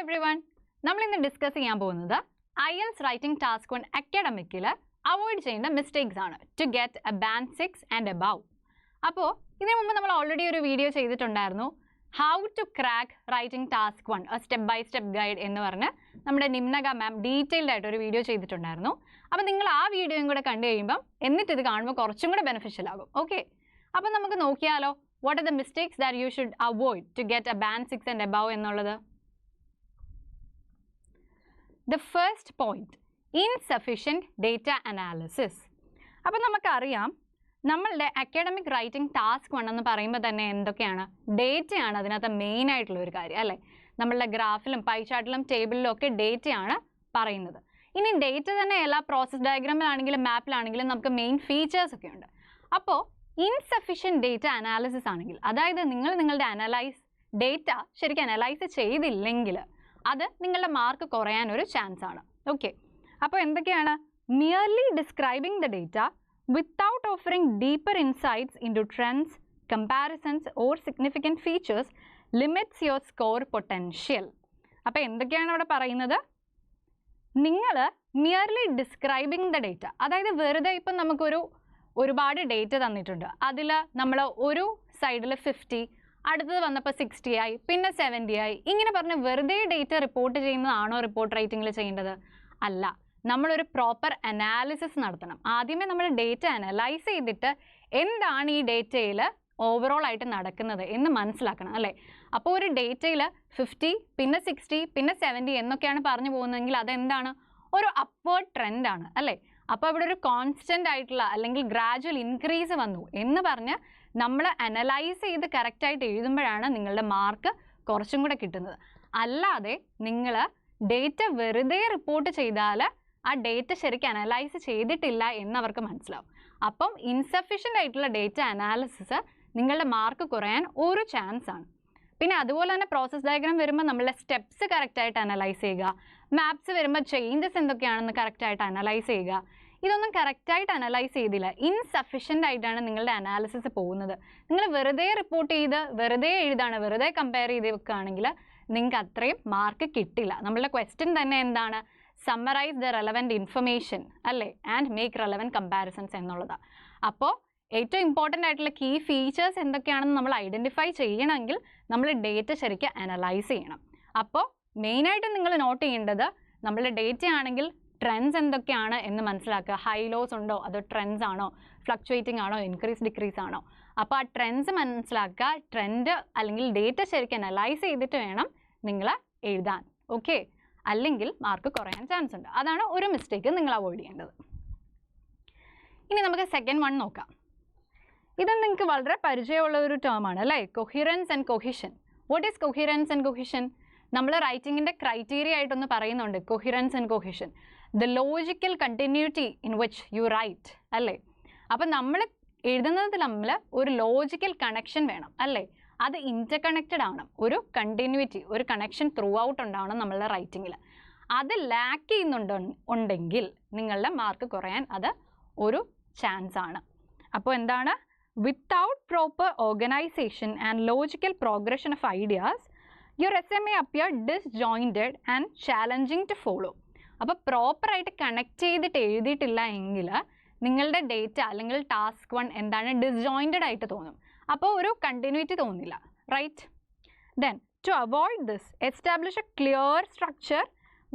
everyone. നമ്മൾ ഇന്ന് discuss ചെയ്യാൻ പോകുന്നത് IELTS റൈറ്റിംഗ് ടാസ്ക് 1 അക്കാഡമിക്കിൽ അവോയ്ഡ് ചെയ്യേണ്ട മിസ്റ്റേക്സ് ആണ് to get a band 6 and above. അപ്പോൾ ഇതിനു മുമ്പ് നമ്മൾ ഓൾറെഡി ഒരു വീഡിയോ ചെയ്തിട്ടുണ്ടായിരുന്നു how to crack writing task 1 a step by step guide എന്ന് പറഞ്ഞ് നമ്മുടെ നിമ്നക മാം ഡീറ്റെയിൽഡ് ആയിട്ട് ഒരു വീഡിയോ ചെയ്തിട്ടുണ്ടായിരുന്നു. അപ്പോൾ നിങ്ങൾ ആ വീഡിയോയും കൂടെ കണ്ടു കഴിയുമ്പോൾ എന്നിട്ട് ഇത് കാണുമ്പോൾ കുറച്ചും കൂടെ ബെനിഫിഷ്യൽ ആകും. ഓക്കെ, അപ്പോൾ നമുക്ക് നോക്കിയാലോ what are the mistakes that you should avoid to get a band 6 and above എന്നുള്ളത്. The first point, insufficient data analysis. അപ്പോൾ നമുക്കറിയാം നമ്മളുടെ അക്കാഡമിക് റൈറ്റിംഗ് ടാസ്ക് 1 എന്ന് പറയുമ്പോൾ തന്നെ എന്തൊക്കെയാണ്, ഡേറ്റയാണ് അതിനകത്ത് മെയിൻ ആയിട്ടുള്ള ഒരു കാര്യം അല്ലേ. നമ്മളുടെ ഗ്രാഫിലും പൈ ചാർട്ടിലും ടേബിളിലും ഒക്കെ ഡേറ്റയാണ് പറയുന്നത്. ഇനി ഡേറ്റ തന്നെ എല്ലാ പ്രോസസ് ഡയഗ്രാമിലാണെങ്കിലും മാപ്പിലാണെങ്കിലും നമുക്ക് മെയിൻ ഫീച്ചേഴ്സ് ഒക്കെ ഉണ്ട്. അപ്പോൾ ഇൻസഫിഷ്യൻറ്റ് ഡേറ്റ അനാലിസിസ് ആണെങ്കിൽ, അതായത് നിങ്ങളുടെ ഡേറ്റ ശരിക്കും അനലൈസ് ചെയ്തില്ലെങ്കിൽ അത് നിങ്ങളുടെ മാർക്ക് കുറയാൻ ഒരു ചാൻസ് ആണ്. ഓക്കെ, അപ്പോൾ എന്തൊക്കെയാണ്, merely describing the data without offering deeper insights into trends, comparisons or significant features limits your score potential. അപ്പോൾ എന്തൊക്കെയാണ് അവിടെ പറയുന്നത്, നിങ്ങൾ മിയർലി ഡിസ്ക്രൈബിംഗ് ദ ഡേറ്റ, അതായത് വെറുതെ ഇപ്പം നമുക്കൊരു ഒരുപാട് ഡേറ്റ തന്നിട്ടുണ്ട്, അതിൽ നമ്മൾ ഒരു സൈഡിൽ 50, അടുത്തത് വന്നപ്പോൾ 60 ആയി, പിന്നെ 70 ആയി, ഇങ്ങനെ പറഞ്ഞ് വെറുതെ ഡേറ്റ റിപ്പോർട്ട് ചെയ്യുന്നതാണോ റിപ്പോർട്ട് റൈറ്റിങ്ങിൽ ചെയ്യേണ്ടത്? അല്ല, നമ്മളൊരു പ്രോപ്പർ അനാലിസിസ് നടത്തണം. ആദ്യമേ നമ്മൾ ഡേറ്റ അനലൈസ് ചെയ്തിട്ട് എന്താണ് ഈ ഡേറ്റയിൽ ഓവറോൾ ആയിട്ട് നടക്കുന്നത് എന്ന് മനസ്സിലാക്കണം അല്ലേ. അപ്പോൾ ഒരു ഡേറ്റയിൽ 50, പിന്നെ 60, പിന്നെ 70 എന്നൊക്കെയാണ് പറഞ്ഞു പോകുന്നതെങ്കിൽ അതെന്താണ്, ഒരു അപ്വേർഡ് ട്രെൻഡാണ് അല്ലേ. അപ്പോൾ ഇവിടെ ഒരു കോൺസ്റ്റൻ്റ് ആയിട്ടുള്ള അല്ലെങ്കിൽ ഗ്രാജുവൽ ഇൻക്രീസ് വന്നു എന്ന് പറഞ്ഞ് നമ്മൾ അനലൈസ് ചെയ്ത് കറക്റ്റായിട്ട് എഴുതുമ്പോഴാണ് നിങ്ങളുടെ മാർക്ക് കുറച്ചും കൂടെ കിട്ടുന്നത്. അല്ലാതെ നിങ്ങൾ ഡേറ്റ വെറുതെ റിപ്പോർട്ട് ചെയ്താൽ ആ ഡേറ്റ ശരിക്കും അനലൈസ് ചെയ്തിട്ടില്ല എന്നവർക്ക് മനസ്സിലാവും. അപ്പം ഇൻസഫിഷ്യൻ്റ് ആയിട്ടുള്ള ഡേറ്റ അനാലിസിസ് നിങ്ങളുടെ മാർക്ക് കുറയാൻ ഒരു ചാൻസ് ആണ്. പിന്നെ അതുപോലെ തന്നെ പ്രോസസ് ഡയഗ്രാം വരുമ്പോൾ നമ്മളുടെ സ്റ്റെപ്സ് കറക്റ്റായിട്ട് അനലൈസ് ചെയ്യുക, മാപ്സ് വരുമ്പോൾ ചേഞ്ചസ് എന്തൊക്കെയാണെന്ന് കറക്റ്റായിട്ട് അനലൈസ് ചെയ്യുക. ഇതൊന്നും കറക്റ്റായിട്ട് അനലൈസ് ചെയ്തില്ല, ഇൻസഫിഷ്യൻ്റ് ആയിട്ടാണ് നിങ്ങളുടെ അനാലിസിസ് പോകുന്നത്. നിങ്ങൾ വെറുതെ റിപ്പോർട്ട് ചെയ്ത് വെറുതെ എഴുതാണ്, വെറുതെ കമ്പയർ ചെയ്ത് വെക്കുകയാണെങ്കിൽ നിങ്ങൾക്ക് അത്രയും മാർക്ക് കിട്ടില്ല. നമ്മളുടെ ക്വസ്റ്റ്യൻ തന്നെ എന്താണ്, സമ്മറൈസ് ദ റെലവൻറ്റ് ഇൻഫർമേഷൻ അല്ലേ ആൻഡ് മേക്ക് റെലവൻറ്റ് കമ്പാരിസൺസ് എന്നുള്ളതാണ്. അപ്പോൾ ഏറ്റവും ഇമ്പോർട്ടൻ്റ് ആയിട്ടുള്ള കീ ഫീച്ചേഴ്സ് എന്തൊക്കെയാണെന്ന് നമ്മൾ ഐഡൻറ്റിഫൈ ചെയ്യണമെങ്കിൽ നമ്മൾ ഡേറ്റ ശരിക്കും അനലൈസ് ചെയ്യണം. അപ്പോൾ മെയിനായിട്ട് നിങ്ങൾ നോട്ട് ചെയ്യേണ്ടത് നമ്മളുടെ ഡേറ്റ ആണെങ്കിൽ ട്രെൻഡ്സ് എന്തൊക്കെയാണ് എന്ന് മനസ്സിലാക്കുക. ഹൈ ലോസ് ഉണ്ടോ, അതോ ട്രെൻഡ്സ് ആണോ, ഫ്ലക്ച്വേറ്റിംഗ് ആണോ, ഇൻക്രീസ് ഡിക്രീസ് ആണോ. അപ്പോൾ ആ ട്രെൻഡ്സ് മനസ്സിലാക്കുക, ട്രെൻഡ് അല്ലെങ്കിൽ ഡേറ്റ ശരിക്കും അനലൈസ് ചെയ്തിട്ട് വേണം നിങ്ങൾ എഴുതാൻ. ഓക്കെ, അല്ലെങ്കിൽ മാർക്ക് കുറയാൻ ചാൻസ് ഉണ്ട്. അതാണ് ഒരു മിസ്റ്റേക്ക് നിങ്ങൾ അവോയ്ഡ് ചെയ്യേണ്ടത്. ഇനി നമുക്ക് സെക്കൻഡ് വൺ നോക്കാം. ഇത് നിങ്ങൾക്ക് വളരെ പരിചയമുള്ള ഒരു ടേമാണ് അല്ലേ, coherence and cohesion. What is coherence and cohesion? നമ്മൾ റൈറ്റിങ്ങിൻ്റെ ക്രൈറ്റീരിയ ആയിട്ടൊന്ന് പറയുന്നുണ്ട് coherence and cohesion, the logical continuity in which you write അല്ലേ. അപ്പം നമ്മൾ എഴുതുന്നതിൽ നമ്മൾ ഒരു ലോജിക്കൽ കണക്ഷൻ വേണം അല്ലേ, അത് ഇൻ്റർ കണക്റ്റഡ് ആണ്, ഒരു കണ്ടിന്യൂറ്റി, ഒരു കണക്ഷൻ ത്രൂ ഔട്ട് ഉണ്ടാവണം നമ്മളുടെ റൈറ്റിങ്ങിൽ. അത് ലാക്ക് ചെയ്യുന്നുണ്ടെങ്കിൽ നിങ്ങളുടെ മാർക്ക് കുറയാൻ അത് ഒരു ചാൻസ് ആണ്. അപ്പോൾ എന്താണ്, without proper organisation and logical progression of ideas your essay may appear disjointed and challenging to follow. അപ്പോൾ പ്രോപ്പറായിട്ട് കണക്ട് ചെയ്തിട്ട് എഴുതിയിട്ടില്ല എങ്കിൽ നിങ്ങളുടെ ഡേറ്റ അല്ലെങ്കിൽ ടാസ്ക് 1 എന്താണ്, ഡിസ്ജോയിൻറ്റഡ് ആയിട്ട് തോന്നും. അപ്പോൾ ഒരു കണ്ടിന്യൂറ്റി തോന്നില്ല, right. Then to avoid this establish a clear structure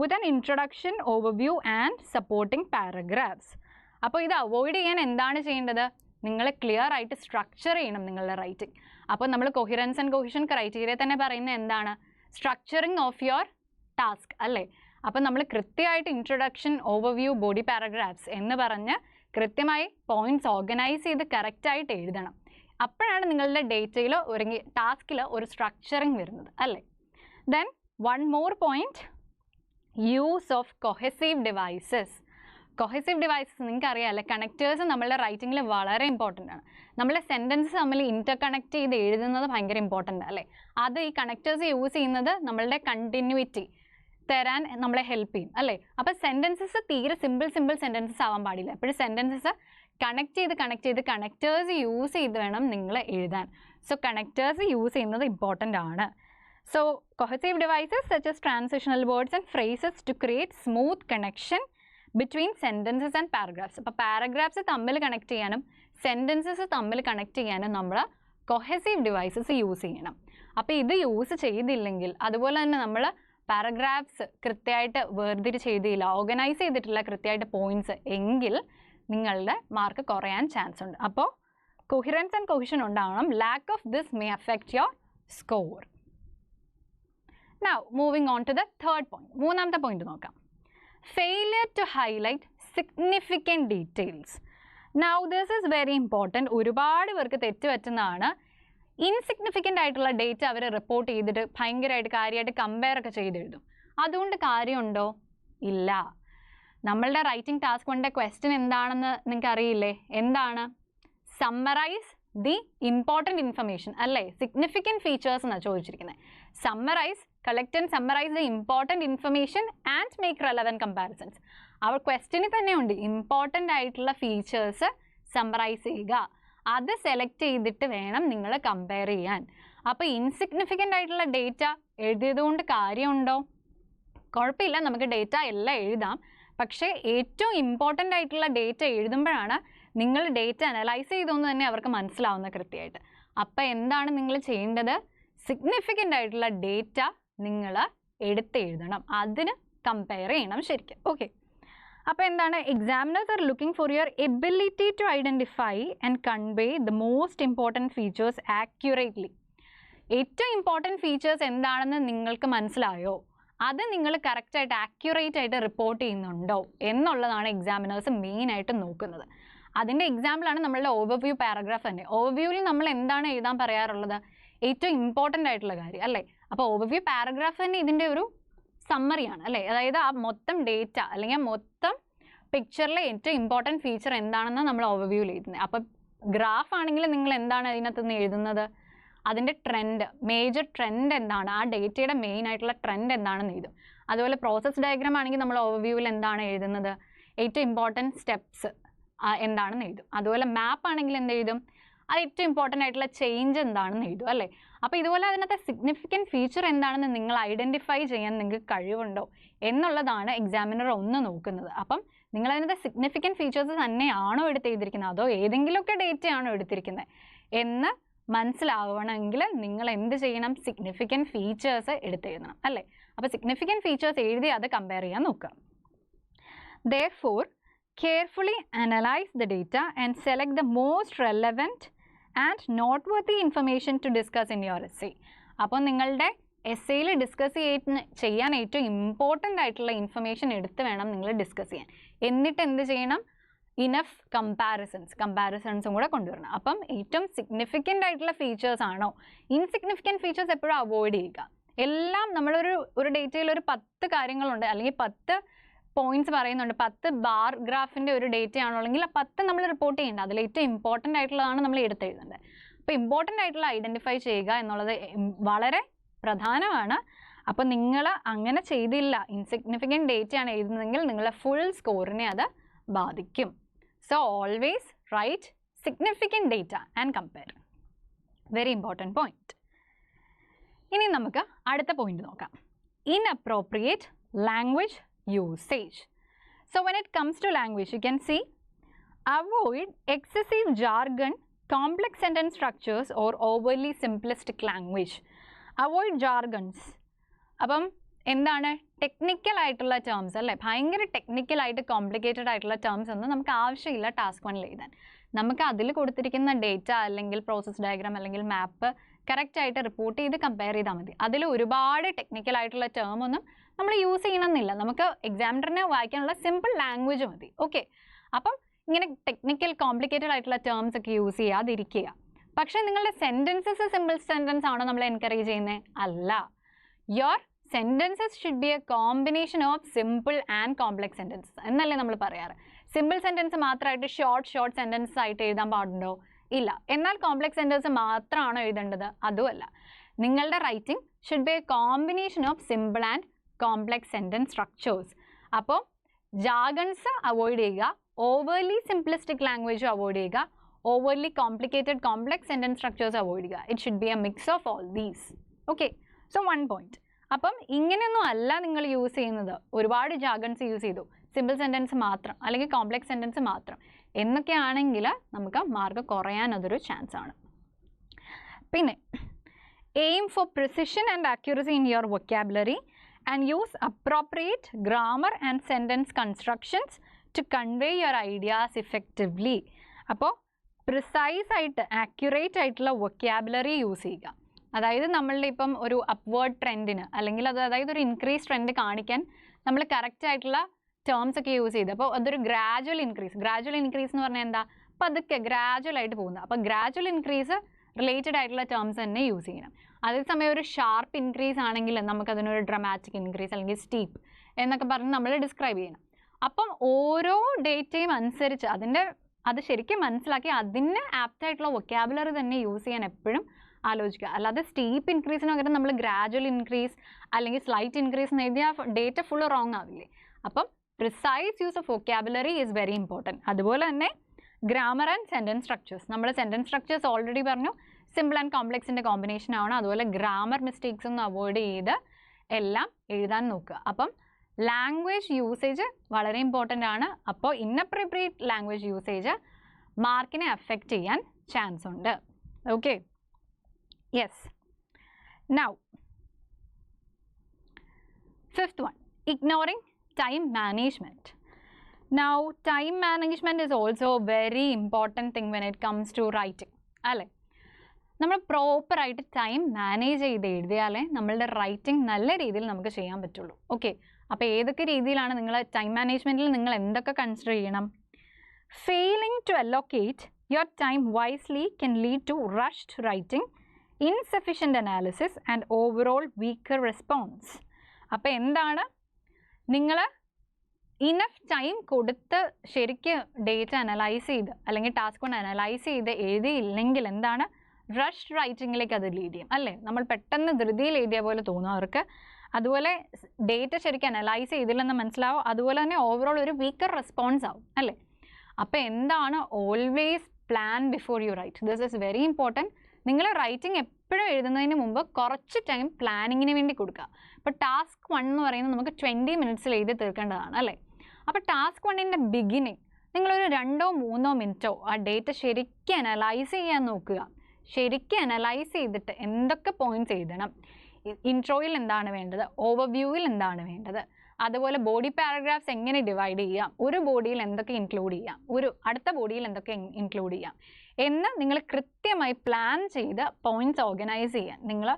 with an introduction, overview and supporting paragraphs. അപ്പോൾ ഇത് അവോയ്ഡ് ചെയ്യാൻ എന്താണ് ചെയ്യേണ്ടത്, നിങ്ങൾ ക്ലിയർ ആയിട്ട് സ്ട്രക്ചർ ചെയ്യണം നിങ്ങളുടെ റൈറ്റിംഗ്. അപ്പോൾ നമ്മൾ കൊഹിറൻസ് ആൻഡ് കൊഹിഷൻ ക്രൈറ്റീരിയ തന്നെ പറയുന്നത് എന്താണ്, സ്ട്രക്ചറിങ് ഓഫ് യുവർ ടാസ്ക് അല്ലേ. അപ്പോൾ നമ്മൾ കൃത്യമായിട്ട് ഇൻട്രൊഡക്ഷൻ, ഓവർവ്യൂ, ബോഡി പാരഗ്രാഫ്സ് എന്ന് പറഞ്ഞ് കൃത്യമായി പോയിന്റ്സ് ഓർഗനൈസ് ചെയ്ത് കറക്റ്റായിട്ട് എഴുതണം. അപ്പോഴാണ് നിങ്ങളുടെ ഡേറ്റയിൽ ടാസ്കിൽ ഒരു സ്ട്രക്ചറിങ് വരുന്നത് അല്ലേ. Then one more point, use of cohesive devices. Cohesive devices നിങ്ങൾക്ക് അറിയാമല്ലേ, കണക്റ്റേഴ്സ് നമ്മളുടെ റൈറ്റിങ്ങിൽ വളരെ ഇമ്പോർട്ടൻ്റ് ആണ്. നമ്മളെ സെൻറ്റൻസസ് തമ്മിൽ ഇൻ്റർ കണക്ട് ചെയ്ത് എഴുതുന്നത് ഭയങ്കര ഇമ്പോർട്ടൻ്റ് അല്ലേ. അത് ഈ കണക്റ്റേഴ്സ് യൂസ് ചെയ്യുന്നത് നമ്മളുടെ കണ്ടിന്യൂറ്റി തരാൻ നമ്മളെ ഹെൽപ്പ് ചെയ്യും അല്ലേ. അപ്പോൾ സെൻറ്റൻസസ് തീരെ സിമ്പിൾ സെൻറ്റൻസസ് ആവാൻ പാടില്ല. എപ്പോഴും സെൻറ്റൻസസ് കണക്ട് ചെയ്ത് കണക്റ്റേഴ്സ് യൂസ് ചെയ്ത് വേണം നിങ്ങൾ എഴുതാൻ. സോ കണക്റ്റേഴ്സ് യൂസ് ചെയ്യുന്നത് ഇമ്പോർട്ടൻ്റ് ആണ്. So cohesive devices such as transitional words and phrases to create smooth connection between sentences and paragraphs. അപ്പോൾ പാരഗ്രാഫ്സ് തമ്മിൽ കണക്ട് ചെയ്യാനും സെൻറ്റൻസസ് തമ്മിൽ കണക്ട് ചെയ്യാനും നമ്മൾ കൊഹസീവ് ഡിവൈസസ് യൂസ് ചെയ്യണം. അപ്പോൾ ഇത് യൂസ് ചെയ്തില്ലെങ്കിൽ, അതുപോലെ തന്നെ നമ്മൾ പാരഗ്രാഫ്സ് കൃത്യമായിട്ട് വേർതിരിച്ച് ചെയ്തില്ല, ഓർഗനൈസ് ചെയ്തിട്ടില്ല കൃത്യമായിട്ട് പോയിന്റ്സ് എങ്കിൽ നിങ്ങളുടെ മാർക്ക് കുറയാൻ ചാൻസ് ഉണ്ട്. അപ്പോൾ കൊഹിറൻസ് ആൻഡ് കൊഹിഷൻ ഉണ്ടാവണം. Lack of this may affect your score. Now moving on to the third point. മൂന്നാമത്തെ പോയിന്റ് നോക്കാം. Failure to highlight significant details. Now this is very important. ഒരുപാട് പേർക്ക് തെറ്റ് പറ്റുന്നതാണ്. ഇൻസിഗ്നിഫിക്കൻ്റ് ആയിട്ടുള്ള ഡേറ്റ അവർ റിപ്പോർട്ട് ചെയ്തിട്ട് ഭയങ്കരമായിട്ട് കാര്യമായിട്ട് കമ്പയർ ഒക്കെ ചെയ്തെഴുതും. അതുകൊണ്ട് കാര്യമുണ്ടോ? ഇല്ല. നമ്മളുടെ റൈറ്റിംഗ് ടാസ്ക് കൊണ്ട ക്വസ്റ്റ്യൻ എന്താണെന്ന് നിങ്ങൾക്ക് അറിയില്ലേ? എന്താണ്? സമ്മറൈസ് ദി ഇമ്പോർട്ടൻറ്റ് ഇൻഫർമേഷൻ അല്ലേ? സിഗ്നിഫിക്കൻറ്റ് ഫീച്ചേഴ്സ് എന്നാണ് ചോദിച്ചിരിക്കുന്നത്. Summarise, collect and summarize the important information and make relevant comparisons. Our question തന്നെ ഉണ്ട്, ഇമ്പോർട്ടൻ്റ് ആയിട്ടുള്ള ഫീച്ചേഴ്സ് സമ്മറൈസ് ചെയ്യുക, അത് സെലക്ട് ചെയ്തിട്ട് വേണം നിങ്ങൾ കമ്പയർ ചെയ്യാൻ. അപ്പോൾ ഇൻസിഗ്നിഫിക്കൻ്റ് ആയിട്ടുള്ള ഡേറ്റ എഴുതിയതുകൊണ്ട് കാര്യമുണ്ടോ? കുഴപ്പമില്ല, നമുക്ക് ഡേറ്റ എല്ലാം എഴുതാം. പക്ഷേ ഏറ്റവും ഇമ്പോർട്ടൻ്റ് ആയിട്ടുള്ള ഡേറ്റ എഴുതുമ്പോഴാണ് നിങ്ങൾ ഡേറ്റ അനലൈസ് ചെയ്തോന്ന് തന്നെ അവർക്ക് മനസ്സിലാവുന്ന കൃത്യമായിട്ട്. അപ്പോൾ എന്താണ് നിങ്ങൾ ചെയ്യേണ്ടത്? സിഗ്നിഫിക്കൻ്റ് ആയിട്ടുള്ള ഡേറ്റ നിങ്ങൾ എഴുതണം, അതിന് കമ്പയർ ചെയ്യണം ശരിക്കും. ഓക്കെ, അപ്പോൾ എന്താണ്? Examiners are looking for your ability to identify and convey the most important features accurately. ഏറ്റവും ഇമ്പോർട്ടൻറ്റ് ഫീച്ചേഴ്സ് എന്താണെന്ന് നിങ്ങൾക്ക് മനസ്സിലായോ? അത് നിങ്ങൾ കറക്റ്റായിട്ട് ആക്യുറേറ്റ് ആയിട്ട് റിപ്പോർട്ട് ചെയ്യുന്നുണ്ടോ എന്നുള്ളതാണ് എക്സാമിനേഴ്സ് മെയിനായിട്ട് നോക്കുന്നത്. അതിൻ്റെ എക്സാമ്പിളാണ് നമ്മളുടെ ഓവർവ്യൂ പാരഗ്രാഫ് തന്നെ. ഓവർവ്യൂവിൽ നമ്മൾ എന്താണ് എഴുതാൻ പറയാറുള്ളത്? ഏറ്റവും ഇമ്പോർട്ടൻ്റ് ആയിട്ടുള്ള കാര്യം അല്ലേ? അപ്പോൾ ഓവർവ്യൂ പാരഗ്രാഫ് തന്നെ ഇതിൻ്റെ ഒരു സമ്മറിയാണ് അല്ലേ? അതായത് ആ മൊത്തം ഡേറ്റ അല്ലെങ്കിൽ മൊത്തം പിക്ചറിലെ ഏറ്റവും ഇമ്പോർട്ടൻറ്റ് ഫീച്ചർ എന്താണെന്ന് നമ്മൾ ഓവർവ്യൂവിൽ എഴുതുന്നത്. അപ്പം ഗ്രാഫ് ആണെങ്കിൽ നിങ്ങൾ എന്താണ് അതിനകത്ത് നിന്ന് എഴുതുന്നത്? അതിൻ്റെ ട്രെൻഡ്, മേജർ ട്രെൻഡ് എന്താണ്, ആ ഡേറ്റയുടെ മെയിൻ ആയിട്ടുള്ള ട്രെൻഡ് എന്താണെന്ന് എഴുതും. അതുപോലെ പ്രോസസ് ഡയഗ്രാം ആണെങ്കിൽ നമ്മൾ ഓവർവ്യൂവിൽ എന്താണ് എഴുതുന്നത്? ഏറ്റവും ഇമ്പോർട്ടൻറ്റ് സ്റ്റെപ്സ് എന്താണെന്ന് എഴുതും. അതുപോലെ മാപ്പ് ആണെങ്കിൽ എന്ത് എഴുതും? അത് ഏറ്റവും ഇമ്പോർട്ടൻ്റ് ആയിട്ടുള്ള ചേഞ്ച് എന്താണെന്ന് എഴുതും അല്ലേ? അപ്പോൾ ഇതുപോലെ അതിനകത്ത് സിഗ്നിഫിക്കൻറ്റ് ഫീച്ചർ എന്താണെന്ന് നിങ്ങൾ ഐഡൻറ്റിഫൈ ചെയ്യാൻ നിങ്ങൾക്ക് കഴിവുണ്ടോ എന്നുള്ളതാണ് എക്സാമിനർ ഒന്ന് നോക്കുന്നത്. അപ്പം നിങ്ങൾ അതിനകത്ത് സിഗ്നിഫിക്കൻറ്റ് ഫീച്ചേഴ്സ് തന്നെയാണോ എടുത്തെഴുതിയിരിക്കുന്നത്, അതോ ഏതെങ്കിലുമൊക്കെ ഡേറ്റയാണോ എടുത്തിരിക്കുന്നത് എന്ന് മനസ്സിലാവണമെങ്കിൽ നിങ്ങൾ എന്ത് ചെയ്യണം? സിഗ്നിഫിക്കൻറ്റ് ഫീച്ചേഴ്സ് എടുത്തെഴുതണം അല്ലേ? അപ്പോൾ സിഗ്നിഫിക്കൻറ്റ് ഫീച്ചേഴ്സ് എഴുതി അത് കമ്പയർ ചെയ്യാൻ നോക്കുക. Therefore, carefully analyze the data and select the most relevant and noteworthy information to discuss in your essay. അപ്പോൾ നിങ്ങളുടെ എസ്സേയിൽ ഡിസ്കസ് ചെയ്യാൻ ഏറ്റവും ഇമ്പോർട്ടൻ്റ് ആയിട്ടുള്ള ഇൻഫർമേഷൻ എടുത്ത് വേണം നിങ്ങൾ ഡിസ്കസ് ചെയ്യാൻ. എന്നിട്ട് എന്ത് ചെയ്യണം? ഇനഫ് കമ്പാരിസൺസും കൂടെ കൊണ്ടുവരണം. അപ്പം ഏറ്റവും സിഗ്നിഫിക്കൻ്റ് ആയിട്ടുള്ള ഫീച്ചേഴ്സ് ആണോ? ഇൻസിഗ്നിഫിക്കൻറ്റ് ഫീച്ചേഴ്സ് എപ്പോഴും അവോയ്ഡ് ചെയ്യുക. എല്ലാം നമ്മളൊരു ഡേറ്റയിൽ ഒരു 10 കാര്യങ്ങളുണ്ട് അല്ലെങ്കിൽ 10 പോയിന്റ്സ് പറയുന്നുണ്ട്, 10 ബാർ ഗ്രാഫിൻ്റെ ഒരു ഡേറ്റ ആണോ അല്ലെങ്കിൽ 10 നമ്മൾ റിപ്പോർട്ട് ചെയ്യേണ്ട, അതിൽ ഏറ്റവും ഇമ്പോർട്ടൻ്റ് ആയിട്ടുള്ളതാണ് നമ്മൾ എടുത്തെഴുതേണ്ടത്. അപ്പോൾ ഇമ്പോർട്ടൻ്റ് ആയിട്ടുള്ള ഐഡൻറ്റിഫൈ ചെയ്യുക എന്നുള്ളത് വളരെ പ്രധാനമാണ്. അപ്പോൾ നിങ്ങൾ അങ്ങനെ ചെയ്തില്ല, ഇൻസിഗ്നിഫിക്കൻറ്റ് ഡേറ്റ ആണ് എഴുതുന്നതെങ്കിൽ നിങ്ങളുടെ ഫുൾ സ്കോറിനെ അത് ബാധിക്കും. So always write significant data and compare. Very important point. ഇനി നമുക്ക് അടുത്ത പോയിന്റ് നോക്കാം. Inappropriate language usage. So when it comes to language, you can see avoid excessive jargon, complex sentence structures or overly simplistic language. Avoid jargons. അപ്പം എന്താണ്? Technical ആയിട്ടുള്ള terms അല്ലേ? ഭയങ്കര ടെക്നിക്കലായിട്ട് complicated ആയിട്ടുള്ള ടേംസ് ഒന്നും നമുക്ക് ആവശ്യമില്ല ടാസ്ക് 1 എഴുതാൻ. നമുക്ക് അതിൽ കൊടുത്തിരിക്കുന്ന ഡേറ്റ അല്ലെങ്കിൽ പ്രോസസ് ഡയഗ്രാം അല്ലെങ്കിൽ മാപ്പ് കറക്റ്റായിട്ട് റിപ്പോർട്ട് ചെയ്ത് കമ്പയർ ചെയ്താൽ മതി. അതിൽ ഒരുപാട് ടെക്നിക്കൽ ആയിട്ടുള്ള ടേം ഒന്നും നമ്മൾ യൂസ് ചെയ്യണമെന്നില്ല. നമുക്ക് എക്സാമിനറിനെ വായിക്കാനുള്ള സിമ്പിൾ ലാംഗ്വേജ് മതി. ഓക്കെ, അപ്പം ഇങ്ങനെ ടെക്നിക്കൽ കോംപ്ലിക്കേറ്റഡ് ആയിട്ടുള്ള ടേംസ് ഒക്കെ യൂസ് ചെയ്യാതിരിക്കുക. പക്ഷേ നിങ്ങളുടെ സെൻറ്റൻസസ് സിമ്പിൾ സെൻറ്റൻസ് ആണോ നമ്മൾ എൻകറേജ് ചെയ്യുന്നത്? അല്ല. Your sentences should be a combination of simple and complex sentences എന്നല്ലേ നമ്മൾ പറയാറ്. സിമ്പിൾ സെൻറ്റൻസ് മാത്രമായിട്ട് ഷോർട്ട് സെൻറ്റൻസ് ആയിട്ട് എഴുതാൻ പാടുണ്ടോ? ഇല്ല. എന്നാൽ കോംപ്ലെക്സ് സെൻറ്റൻസ് മാത്രമാണോ എഴുതേണ്ടത്? അതുമല്ല. നിങ്ങളുടെ writing should be a combination of simple and complex sentence structures. അപ്പോൾ ജാഗൺസ് അവോയ്ഡ് ചെയ്യുക, ഓവർലി സിംപ്ലിസ്റ്റിക് ലാംഗ്വേജ് അവോയ്ഡ് ചെയ്യുക, overly complicated complex sentence structures avoid ചെയ്യുക. It should be a mix of all these. Okay, so 1 point. അപ്പം ഇങ്ങനെയൊന്നും അല്ല നിങ്ങൾ use ചെയ്യുന്നത്, ഒരുപാട് ജാഗൺസ് യൂസ് ചെയ്തു, സിമ്പിൾ സെൻറ്റൻസ് മാത്രം അല്ലെങ്കിൽ കോംപ്ലെക്സ് സെൻറ്റൻസ് മാത്രം എന്നൊക്കെയാണെങ്കിൽ നമുക്ക് മാർക്ക് കുറയാൻ അതൊരു ചാൻസ് ആണ്. പിന്നെ aim for precision and accuracy in your vocabulary and use appropriate grammar and sentence constructions to convey your ideas effectively. അപ്പോൾ പ്രിസൈസ് ആയിട്ട് ആക്യുറേറ്റ് ആയിട്ടുള്ള വൊക്കാബുലറി യൂസ് ചെയ്യുക. അതായത് നമ്മളുടെ ഇപ്പം ഒരു അപ്വേർഡ് ട്രെൻഡിന് അല്ലെങ്കിൽ അതായത് ഒരു ഇൻക്രീസ് ട്രെൻഡ് കാണിക്കാൻ നമ്മൾ കറക്റ്റ് ആയിട്ടുള്ള ടേംസ് ഒക്കെ യൂസ് ചെയ്ത്, അപ്പോൾ അതൊരു ഗ്രാജുവൽ ഇൻക്രീസ് എന്ന് പറഞ്ഞാൽ എന്താ, പതുക്കെ ഗ്രാജുവൽ ആയിട്ട് പോകുന്നത്. അപ്പോൾ ഗ്രാജുവൽ ഇൻക്രീസ് റിലേറ്റഡ് ആയിട്ടുള്ള ടേംസ് തന്നെ യൂസ് ചെയ്യണം. അതേസമയം ഒരു ഷാർപ്പ് ഇൻക്രീസ് ആണെങ്കിൽ നമുക്കതിനൊരു ഡ്രമാറ്റിക് ഇൻക്രീസ് അല്ലെങ്കിൽ സ്റ്റീപ്പ് എന്നൊക്കെ പറഞ്ഞ് നമ്മൾ ഡിസ്ക്രൈബ് ചെയ്യണം. അപ്പം ഓരോ ഡേറ്റയും അനുസരിച്ച് അത് ശരിക്കും മനസ്സിലാക്കി അതിന് ആപ്റ്റായിട്ടുള്ള വൊക്കാബുലറി തന്നെ യൂസ് ചെയ്യാൻ എപ്പോഴും ആലോചിക്കുക. അല്ലാതെ സ്റ്റീപ്പ് ഇൻക്രീസിന് പകരം നമ്മൾ ഗ്രാജുവൽ ഇൻക്രീസ് അല്ലെങ്കിൽ സ്ലൈറ്റ് ഇൻക്രീസ് എന്ന് എഴുതിയാൽ ഡേറ്റ ഫുള്ള് റോങ് ആവില്ലേ. അപ്പം precise use of vocabulary is very important. അതുപോലെ തന്നെ ഗ്രാമർ ആൻഡ് സെൻറ്റൻസ് സ്ട്രക്ചേഴ്സ്. നമ്മൾ സെൻറ്റൻസ് സ്ട്രക്ചേഴ്സ് ഓൾറെഡി പറഞ്ഞു, സിമ്പിൾ ആൻഡ് കോംപ്ലെക്സിൻ്റെ കോമ്പിനേഷൻ ആണ്. അതുപോലെ ഗ്രാമർ മിസ്റ്റേക്സ് ഒന്നും അവോയ്ഡ് ചെയ്ത് എല്ലാം എഴുതാൻ നോക്കുക. അപ്പം ലാംഗ്വേജ് യൂസേജ് വളരെ ഇമ്പോർട്ടൻ്റ് ആണ്. അപ്പോൾ ഇൻഅപ്രോപ്രിയേറ്റ് ലാംഗ്വേജ് യൂസേജ് മാർക്കിനെ അഫക്റ്റ് ചെയ്യാൻ ചാൻസ് ഉണ്ട്. Okay, yes. Now 5th one, ignoring time management. Now time management is also a very important thing when it comes to writing. അല്ലേ, നമ്മൾ പ്രോപ്പറായിട്ട് ടൈം മാനേജ് ചെയ്ത് എഴുതിയാലേ നമ്മളുടെ റൈറ്റിംഗ് നല്ല രീതിയിൽ നമുക്ക് ചെയ്യാൻ പറ്റുള്ളൂ. ഓക്കെ, അപ്പോൾ ഏതൊക്കെ രീതിയിലാണ് നിങ്ങൾ ടൈം മാനേജ്മെൻറ്റിൽ നിങ്ങൾ എന്തൊക്കെ കൺസിഡർ ചെയ്യണം? Failing to allocate your time wisely can lead to rushed writing, insufficient analysis and overall weaker response. അപ്പോൾ എന്താണ്, നിങ്ങൾ ഇനഫ് ടൈം കൊടുത്ത് ശരിക്കും ഡേറ്റ അനലൈസ് ചെയ്ത് അല്ലെങ്കിൽ ടാസ്ക് കൊണ്ട് അനലൈസ് ചെയ്ത് എഴുതിയില്ലെങ്കിൽ എന്താണ്, റഷ് റൈറ്റിങ്ങിലേക്ക് അത് ലീഡ് ചെയ്യും അല്ലേ. നമ്മൾ പെട്ടെന്ന് ധൃതിയിൽ എഴുതിയ പോലെ തോന്നും അവർക്ക്. അതുപോലെ ഡേറ്റ ശരിക്കും അനലൈസ് ചെയ്തില്ലെന്ന് മനസ്സിലാവും. അതുപോലെ തന്നെ ഓവറോൾ ഒരു വീക്കർ റെസ്പോൺസ് ആവും അല്ലേ. അപ്പോൾ എന്താണ്, always plan before you write. This is very important. നിങ്ങൾ റൈറ്റിംഗ് എപ്പോഴും എഴുതുന്നതിന് മുമ്പ് കുറച്ച് ടൈം പ്ലാനിങ്ങിന് വേണ്ടി കൊടുക്കുക. ഇപ്പോൾ ടാസ്ക് 1 എന്ന് പറയുന്നത് നമുക്ക് 20 മിനിറ്റ്സിൽ എഴുതി തീർക്കേണ്ടതാണ് അല്ലേ. അപ്പോൾ ടാസ്ക് 1ൻ്റെ ബിഗിനിങ് നിങ്ങളൊരു 2-3 മിനിറ്റോ ആ ഡേറ്റ ശരിക്കും അനലൈസ് ചെയ്യാൻ നോക്കുക. ശരിക്കും അനലൈസ് ചെയ്തിട്ട് എന്തൊക്കെ പോയിന്റ്സ് എഴുതണം, ഇൻട്രോയിൽ എന്താണ് വേണ്ടത്, ഓവർവ്യൂവിൽ എന്താണ് വേണ്ടത്, അതുപോലെ ബോഡി പാരഗ്രാഫ്സ് എങ്ങനെ ഡിവൈഡ് ചെയ്യാം, ഒരു ബോഡിയിൽ എന്തൊക്കെ ഇൻക്ലൂഡ് ചെയ്യാം, അടുത്ത ബോഡിയിൽ എന്തൊക്കെ ഇൻക്ലൂഡ് ചെയ്യാം എന്ന് നിങ്ങൾ കൃത്യമായി പ്ലാൻ ചെയ്ത് പോയിന്റ്സ് ഓർഗനൈസ് ചെയ്യാൻ നിങ്ങൾ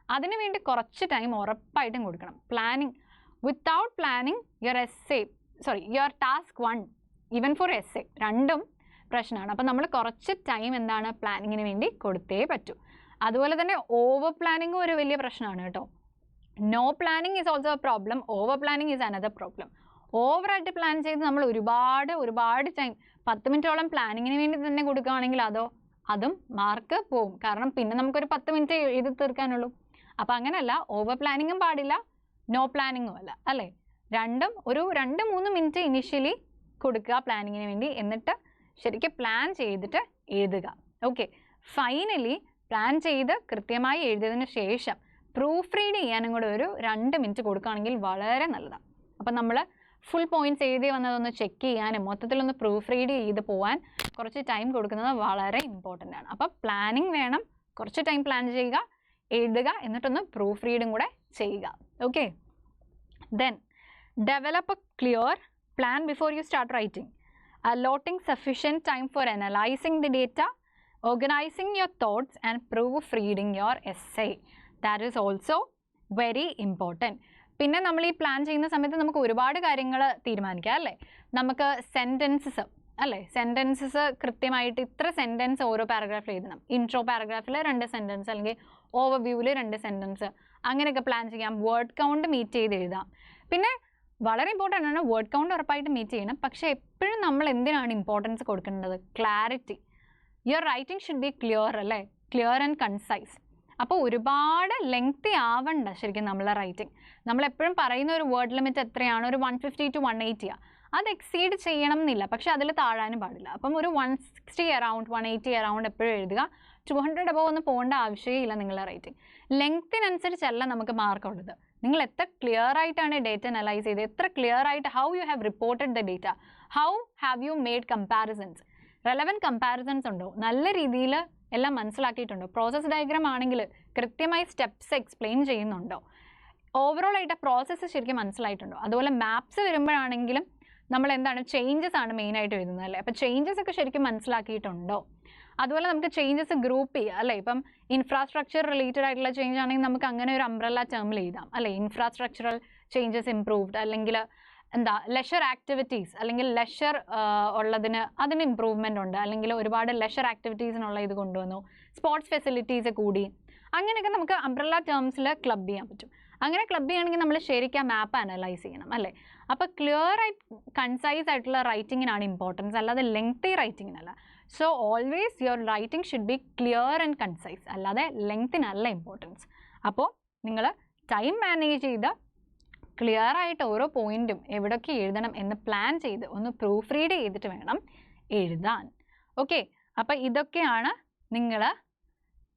അതിനുവേണ്ടി കുറച്ച് ടൈം ഉറപ്പായിട്ടും കൊടുക്കണം. Planning, without planning your task 1 even for essay രണ്ടും പ്രശ്നമാണ്. അപ്പോൾ നമ്മൾ കുറച്ച് ടൈം എന്താണ് പ്ലാനിങ്ങിന് വേണ്ടി കൊടുത്തേ പറ്റൂ. അതുപോലെ തന്നെ ഓവർ പ്ലാനിങ്ങും ഒരു വലിയ പ്രശ്നമാണ് കേട്ടോ. No planning is also a problem, over planning is another problem. ഓവറായിട്ട് പ്ലാൻ ചെയ്ത് നമ്മൾ ഒരുപാട് ടൈം 10 മിനിറ്റോളം പ്ലാനിങ്ങിന് വേണ്ടി തന്നെ കൊടുക്കുകയാണെങ്കിൽ അതും മാർക്ക് പോവും. കാരണം പിന്നെ നമുക്കൊരു 10 മിനിറ്റ് എഴുതി തീർക്കാനുള്ളൂ. അപ്പോൾ അങ്ങനെയല്ല, ഓവർ പ്ലാനിങ്ങും പാടില്ല, നോ പ്ലാനിങ്ങും അല്ല അല്ലേ. രണ്ടും ഒരു 2-3 മിനിറ്റ് ഇനിഷ്യലി കൊടുക്കുക പ്ലാനിങ്ങിന് വേണ്ടി, എന്നിട്ട് ശരിക്കും പ്ലാൻ ചെയ്തിട്ട് എഴുതുക. ഓക്കെ, ഫൈനലി പ്ലാൻ ചെയ്ത് കൃത്യമായി എഴുതിയതിന് ശേഷം പ്രൂഫ് റീഡ് ചെയ്യാനും കൂടെ ഒരു 2 മിനിറ്റ് കൊടുക്കുകയാണെങ്കിൽ വളരെ നല്ലതാണ്. അപ്പം നമ്മൾ ഫുൾ പോയിന്റ്സ് എഴുതി വന്നതൊന്ന് ചെക്ക് ചെയ്യാനും മൊത്തത്തിലൊന്ന് പ്രൂഫ് റീഡ് ചെയ്ത് പോകാൻ കുറച്ച് ടൈം കൊടുക്കുന്നത് വളരെ ഇമ്പോർട്ടൻ്റ് ആണ്. അപ്പം പ്ലാനിങ് വേണം, കുറച്ച് ടൈം പ്ലാൻ ചെയ്യുക, എഴുതുക, എന്നിട്ടൊന്ന് പ്രൂഫ് റീഡും കൂടെ ചെയ്യുക. Okay, then develop A clear plan before you start writing, allotting sufficient time for analyzing the data, organizing your thoughts and proofreading your essay. That is also very important. പിന്നെ നമ്മൾ ഈ plan ചെയ്യുന്ന സമയത്ത് നമുക്ക് ഒരുപാട് കാര്യങ്ങൾ തീരുമാനിക്കാം അല്ലേ. നമുക്ക് സെൻറ്റൻസസ് അല്ലേ, സെൻറ്റൻസസ് കൃത്യമായിട്ട് ഇത്ര സെൻറ്റൻസ് ഓരോ പാരഗ്രാഫിൽ എഴുതണം. ഇൻട്രോ പാരഗ്രാഫിൽ 2 സെൻറ്റൻസ് അല്ലെങ്കിൽ ഓവർവ്യൂവിൽ 2 സെൻറ്റൻസ് അങ്ങനെയൊക്കെ പ്ലാൻ ചെയ്യാം. വേർഡ് കൗണ്ട് മീറ്റ് ചെയ്ത് എഴുതാം. പിന്നെ വളരെ ഇമ്പോർട്ടൻ്റ് ആണ്, വേർഡ് കൗണ്ട് ഉറപ്പായിട്ട് മീറ്റ് ചെയ്യണം. പക്ഷേ എപ്പോഴും നമ്മൾ എന്തിനാണ് ഇമ്പോർട്ടൻസ് കൊടുക്കേണ്ടത്? Clarity. Your writing should be clear അല്ലേ, ക്ലിയർ ആൻഡ് കൺസൈസ്. അപ്പോൾ ഒരുപാട് ലെങ്തി ആവണ്ട ശരിക്കും നമ്മളെ റൈറ്റിംഗ്. നമ്മളെപ്പോഴും പറയുന്ന ഒരു വേർഡ് ലിമിറ്റ് എത്രയാണ്, ഒരു 150 to 180. അത് എക്സീഡ് ചെയ്യണം എന്നില്ല, പക്ഷേ അതിൽ താഴാനും പാടില്ല. അപ്പം ഒരു 160 അറൗണ്ട് 180 അറൗണ്ട് എപ്പോഴും എഴുതുക. 200 above ഒന്നും പോകേണ്ട ആവശ്യമില്ല നിങ്ങളുടെ റൈറ്റിംഗ്. ലെങ്ത്തിനനുസരിച്ചല്ല നമുക്ക് മാർക്ക് ഉള്ളത്. നിങ്ങൾ എത്ര ക്ലിയർ ആയിട്ടാണ് ഡേറ്റ അനലൈസ് ചെയ്തത്, എത്ര ക്ലിയർ ആയിട്ട് how you have reported the data, how have you made comparisons, relevant comparisons ഉണ്ടോ, നല്ല രീതിയിൽ എല്ലാം മനസ്സിലാക്കിയിട്ടുണ്ടോ, പ്രോസസ് ഡയഗ്രാം ആണെങ്കിൽ കൃത്യമായി സ്റ്റെപ്സ് എക്സ്പ്ലെയിൻ ചെയ്യുന്നുണ്ടോ, ഓവറോൾ ആയിട്ട് പ്രോസസ്സ് ശരിക്കും മനസ്സിലായിട്ടുണ്ടോ. അതുപോലെ മാപ്സ് വരുമ്പോഴാണെങ്കിലും നമ്മൾ എന്താണ് ചേഞ്ചസ് ആണ് മെയിനായിട്ട് വരുന്നത് അല്ലേ. അപ്പോൾ ചേഞ്ചസ് ഒക്കെ ശരിക്കും മനസ്സിലാക്കിയിട്ടുണ്ടോ. അതുപോലെ നമുക്ക് ചേഞ്ചസ് ഗ്രൂപ്പ് ചെയ്യുക അല്ലേ. ഇപ്പം ഇൻഫ്രാസ്ട്രക്ചർ റിലേറ്റഡ് ആയിട്ടുള്ള ചേഞ്ച് ആണെങ്കിൽ നമുക്ക് അങ്ങനെ ഒരു അംബ്രല്ല ടേമിൽ എഴുതാം അല്ലേ. ഇൻഫ്രാസ്ട്രക്ചറൽ ചേഞ്ചസ് ഇംപ്രൂവ്ഡ്, അല്ലെങ്കിൽ എന്താ ലെഷർ ആക്ടിവിറ്റീസ്, അല്ലെങ്കിൽ ലെഷർ ഉള്ളതിന് അതിന് ഇമ്പ്രൂവ്മെൻ്റ് ഉണ്ട്, അല്ലെങ്കിൽ ഒരുപാട് ലെഷർ ആക്ടിവിറ്റീസിനുള്ള ഇത് കൊണ്ടുവന്നു, സ്പോർട്സ് ഫെസിലിറ്റീസ് കൂടി, അങ്ങനെയൊക്കെ നമുക്ക് അംബ്രല്ല ടേംസിൽ ക്ലബ് ചെയ്യാൻ പറ്റും. അങ്ങനെ ക്ലബ് ചെയ്യണമെങ്കിൽ നമ്മൾ ശരിക്കും ആ മാപ്പ് അനലൈസ് ചെയ്യണം അല്ലേ. അപ്പോൾ ക്ലിയർ ആയിട്ട് കൺസൈസ് ആയിട്ടുള്ള റൈറ്റിങ്ങിനാണ് ഇമ്പോർട്ടൻസ്, അല്ലാതെ ലെങ്തി റൈറ്റിങ്ങിനല്ല. So always your writing should be clear and concise, അല്ലാതെ ലെങ്തിനല്ല ഇമ്പോർട്ടൻസ്. അപ്പോൾ നിങ്ങൾ ടൈം മാനേജ് ചെയ്ത് ക്ലിയർ ആയിട്ട് ഓരോ പോയിന്റും എവിടെയൊക്കെ എഴുതണം എന്ന് പ്ലാൻ ചെയ്ത് ഒന്ന് പ്രൂഫ് റീഡ് ചെയ്തിട്ട് വേണം എഴുതാൻ. ഓക്കെ, അപ്പോൾ ഇതൊക്കെയാണ് നിങ്ങൾ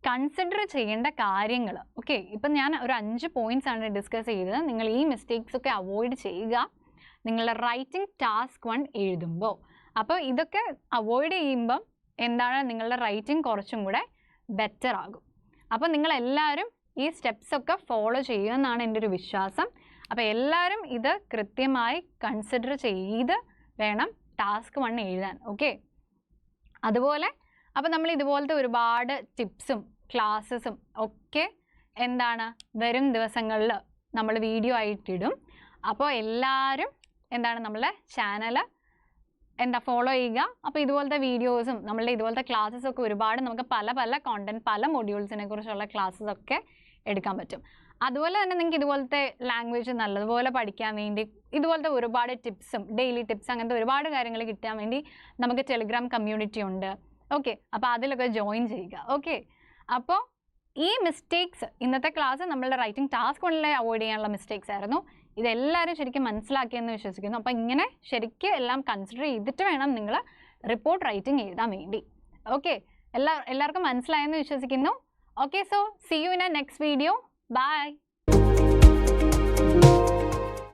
കൺസിഡർ ചെയ്യേണ്ട കാര്യങ്ങൾ. ഓക്കെ, ഇപ്പം ഞാൻ ഒരു 5 പോയിന്റ്സ് ആണ് ഡിസ്കസ് ചെയ്തത്. നിങ്ങൾ ഈ മിസ്റ്റേക്സ് ഒക്കെ അവോയ്ഡ് ചെയ്യുക നിങ്ങളുടെ റൈറ്റിംഗ് ടാസ്ക് 1 എഴുതുമ്പോൾ. അപ്പോൾ ഇതൊക്കെ അവോയ്ഡ് ചെയ്യുമ്പം എന്താണ്, നിങ്ങളുടെ റൈറ്റിംഗ് കുറച്ചും കൂടെ ബെറ്റർ ആകും. അപ്പോൾ നിങ്ങളെല്ലാവരും ഈ സ്റ്റെപ്സ് ഒക്കെ ഫോളോ ചെയ്യുമെന്നാണ് എൻ്റെ ഒരു വിശ്വാസം. അപ്പോൾ എല്ലാവരും ഇത് കൃത്യമായി കൺസിഡർ ചെയ്ത് വേണം ടാസ്ക് 1 എഴുതാൻ. ഓക്കെ, അതുപോലെ അപ്പോൾ നമ്മൾ ഇതുപോലത്തെ ഒരുപാട് ടിപ്സും ക്ലാസ്സസും ഒക്കെ എന്താണ് വരും ദിവസങ്ങളിൽ നമ്മൾ വീഡിയോ ആയിട്ടിടും. അപ്പോൾ എല്ലാവരും എന്താണ് നമ്മളെ ചാനൽ ഫോളോ ചെയ്യുക. അപ്പോൾ ഇതുപോലത്തെ വീഡിയോസും നമ്മളുടെ ഇതുപോലത്തെ ക്ലാസ്സസ് ഒക്കെ ഒരുപാട് നമുക്ക് പല പല കോണ്ടന്റ്, പല മൊഡ്യൂൾസിനെ കുറിച്ചുള്ള ക്ലാസ്സസ് ഒക്കെ എടുക്കാൻ പറ്റും. അതുപോലെ തന്നെ നിങ്ങൾക്ക് ഇതുപോലത്തെ ലാംഗ്വേജ് നല്ലതുപോലെ പഠിക്കാൻ വേണ്ടി ഇതുപോലത്തെ ഒരുപാട് ടിപ്സും ഡെയിലി ടിപ്സ് അങ്ങനത്തെ ഒരുപാട് കാര്യങ്ങൾ കിട്ടാൻ വേണ്ടി നമുക്ക് ടെലിഗ്രാം കമ്മ്യൂണിറ്റി ഉണ്ട്. ഓക്കെ, അപ്പോൾ അതിലൊക്കെ ജോയിൻ ചെയ്യുക. ഓക്കെ, അപ്പോൾ ഈ മിസ്റ്റേക്സ് ഇന്നത്തെ ക്ലാസ് നമ്മളുടെ റൈറ്റിംഗ് ടാസ്ക് 1 അവോയ്ഡ് ചെയ്യാനുള്ള മിസ്റ്റേക്സ് ആയിരുന്നു. ഇതെല്ലാവരും ശരിക്കും മനസ്സിലാക്കിയെന്ന് വിശ്വസിക്കുന്നു. അപ്പോൾ ഇങ്ങനെ ശരിക്കും എല്ലാം കൺസിഡർ ചെയ്തിട്ട് വേണം നിങ്ങൾ റിപ്പോർട്ട് റൈറ്റിംഗ് എഴുതാൻ വേണ്ടി. ഓക്കെ, എല്ലാവർക്കും മനസ്സിലായെന്ന് വിശ്വസിക്കുന്നു. Okay, so see you in our next video. Bye.